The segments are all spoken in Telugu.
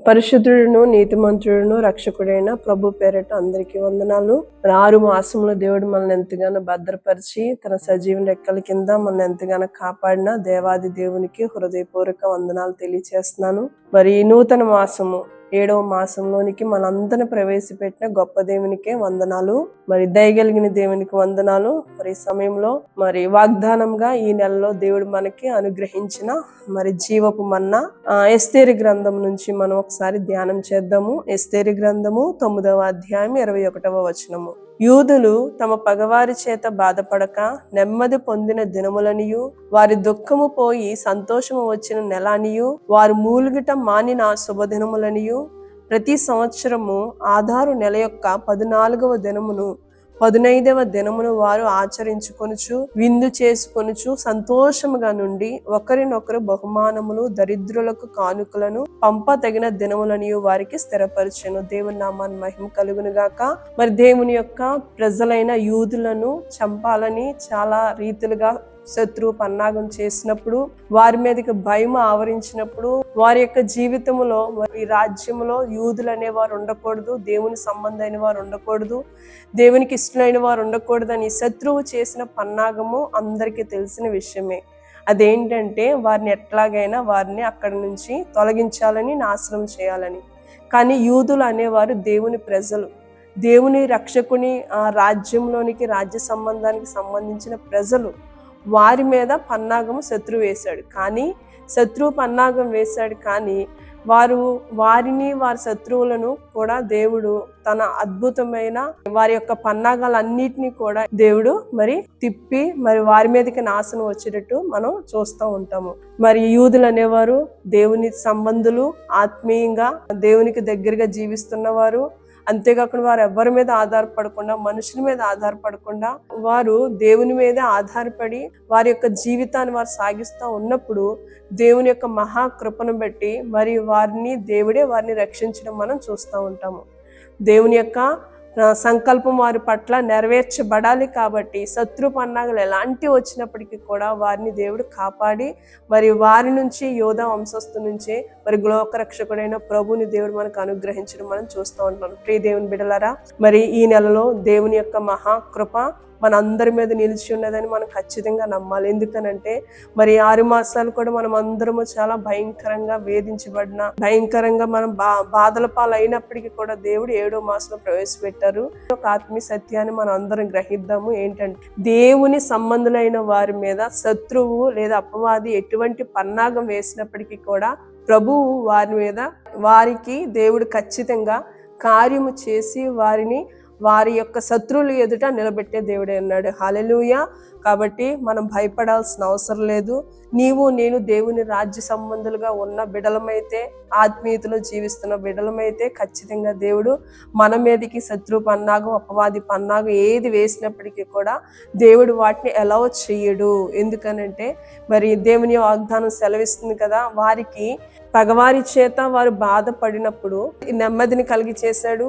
పరిశుద్ధుడును నీతిమంతుడును రక్షకుడైన ప్రభు పేరట అందరికీ వందనాలు. 6 మాసంలో దేవుడు మనల్ని ఎంతగానో భద్రపరిచి తన సజీవ రెక్కల కింద మనల్ని ఎంతగానో కాపాడిన దేవాది దేవునికి హృదయపూర్వక వందనాలు తెలియచేస్తున్నాను. మరి ఈ నూతన మాసము 7వ మాసంలోనికి మనందరిని ప్రవేశపెట్టిన గొప్ప దేవునికే వందనాలు. మరి దయగలిగిన దేవునికి వందనాలు. మరి ఈ సమయంలో మరి వాగ్దానంగా ఈ నెలలో దేవుడు మనకి అనుగ్రహించిన మరి జీవపు మన్నా ఎస్తేరు గ్రంథం నుంచి మనం ఒకసారి ధ్యానం చేద్దాము. ఎస్తేరు గ్రంథము 9వ అధ్యాయం 21వ వచనము. యూదులు తమ పగవారి చేత బాధపడక నెమ్మది పొందిన దినములనియు వారి దుఃఖము పోయి సంతోషము వచ్చిన నెలనియు వారు మూలుగిట మానిన శుభదినములనియు ప్రతి సంవత్సరము ఆధారు నెల యొక్క 14వ దినమును 15వ దినమును వారు ఆచరించుకొనుచు విందు చేసుకొనుచు సంతోషముగా నుండి ఒకరినొకరు బహుమానములు దరిద్రులకు కానుకలను పంప తగిన దినములని వారికి స్థిరపరచెను. దేవుని నామాన్ని మహిమ కలుగును గాక. మరి దేవుని యొక్క ప్రజలైన యూదులను చంపాలని చాలా రీతులుగా శత్రువు పన్నాగం చేసినప్పుడు, వారి మీదకి భయం ఆవరించినప్పుడు, వారి యొక్క జీవితంలో ఈ రాజ్యంలో యూదులు అనేవారు ఉండకూడదు, దేవుని సంబంధమైన వారు ఉండకూడదు, దేవునికి ఇష్టమైన వారు ఉండకూడదు అని శత్రువు చేసిన పన్నాగము అందరికీ తెలిసిన విషయమే. అదేంటంటే వారిని ఎట్లాగైనా వారిని అక్కడి నుంచి తొలగించాలని, నాశనం చేయాలని. కానీ యూదులు అనేవారు దేవుని ప్రజలు, దేవుని రక్షకుని రాజ్యంలోనికి రాజ్య సంబంధానికి సంబంధించిన ప్రజలు. వారి మీద పన్నాగము శత్రువు వేశాడు. కానీ శత్రువు పన్నాగం వేశాడు కానీ వారి శత్రువులను కూడా దేవుడు తన అద్భుతమైన వారి యొక్క పన్నాగాలన్నిటినీ కూడా దేవుడు మరి తిప్పి మరి వారి మీదకి నాశనం వచ్చేటట్టు మనం చూస్తూ ఉంటాము. మరి యూదులు అనేవారు దేవుని సంబంధులు, ఆత్మీయంగా దేవునికి దగ్గరగా జీవిస్తున్నవారు. అంతేకాకుండా వారు ఎవరి మీద ఆధారపడకుండా, మనుషుల మీద ఆధారపడకుండా వారు దేవుని మీదే ఆధారపడి వారి యొక్క జీవితాన్ని వారు సాగిస్తూ ఉన్నప్పుడు దేవుని యొక్క మహాకృపను బట్టి మరి దేవుడే వారిని రక్షించడం మనం చూస్తూ ఉంటాము. దేవుని యొక్క సంకల్పం వారి పట్ల నెరవేర్చబడాలి కాబట్టి శత్రు పన్నాగలు ఎలాంటి వచ్చినప్పటికీ కూడా వారిని దేవుడు కాపాడి మరి వారి నుంచి యోధా వంశస్థు నుంచే మరి లోకరక్షకుడైన ప్రభుని దేవుడు మనకు అనుగ్రహించడం మనం చూస్తూ ఉంటాం. ప్రియ దేవుని బిడ్డలారా, మరి ఈ నెలలో దేవుని యొక్క మహాకృప మన అందరి మీద నిలిచి ఉన్నదని మనం ఖచ్చితంగా నమ్మాలి. ఎందుకనంటే మరి 6 మాసాలు కూడా మనం అందరము చాలా భయంకరంగా వేధించబడిన, భయంకరంగా మనం బాధల పాలైనప్పటికీ కూడా దేవుడు 7వ మాసంలో ప్రవేశపెట్టారు. ఒక ఆత్మీయ సత్యాన్ని మనం అందరం గ్రహిద్దాము. ఏంటంటే దేవుని సంబంధులైన వారి మీద శత్రువు లేదా అపవాది ఎటువంటి పన్నాగం వేసినప్పటికీ కూడా ప్రభువు వారికి దేవుడు ఖచ్చితంగా కార్యము చేసి వారి యొక్క శత్రువుల ఎదుట నిలబెట్టే దేవుడే అన్నాడు. హల్లెలూయా. కాబట్టి మనం భయపడాల్సిన అవసరం లేదు. నేను దేవుని రాజ్య సంబంధులుగా ఉన్న బిడలమైతే, ఆత్మీయతలో జీవిస్తున్న బిడలమైతే ఖచ్చితంగా దేవుడు మన మీదకి శత్రు పన్నాగం, అపవాది పన్నాగం ఏది వేసినప్పటికీ కూడా దేవుడు వాటిని అలౌ చెయ్యడు. ఎందుకనంటే మరి దేవుని వాగ్దానం సెలవిస్తుంది కదా, వారికి పగవారి చేత వారు బాధపడినప్పుడు నెమ్మదిని కలిగి చేశాడు,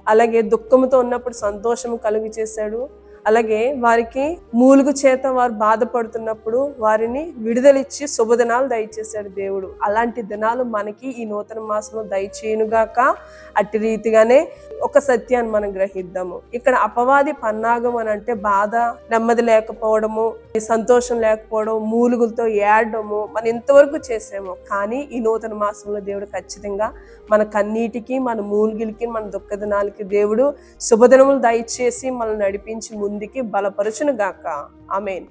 అలాగే దుఃఖంతో ఉన్నప్పుడు సంతోషము కలుగు చేశాడు, అలాగే వారికి మూలుగు చేత వారు బాధపడుతున్నప్పుడు వారిని విడుదలిచ్చి శుభదినాలు దయచేశాడు దేవుడు. అలాంటి దినాలు మనకి ఈ నూతన మాసంలో దయచేయునుగాక. అట్టి రీతిగానే ఒక సత్యాన్ని మనం గ్రహిద్దాము. ఇక్కడ అపవాది పన్నాగం అని అంటే బాధ, నెమ్మది లేకపోవడము, సంతోషం లేకపోవడం, మూలుగులతో ఏడము మనం ఇంతవరకు చేసాము. కానీ ఈ నూతన మాసంలో దేవుడు ఖచ్చితంగా మన కన్నీటికి, మన మూలుగిలికి, మన దుఃఖ దినాలకి దేవుడు శుభదినములు దయచేసి మనల్ని నడిపించి ముందుకి బలపరచును గాక. ఆమేన్.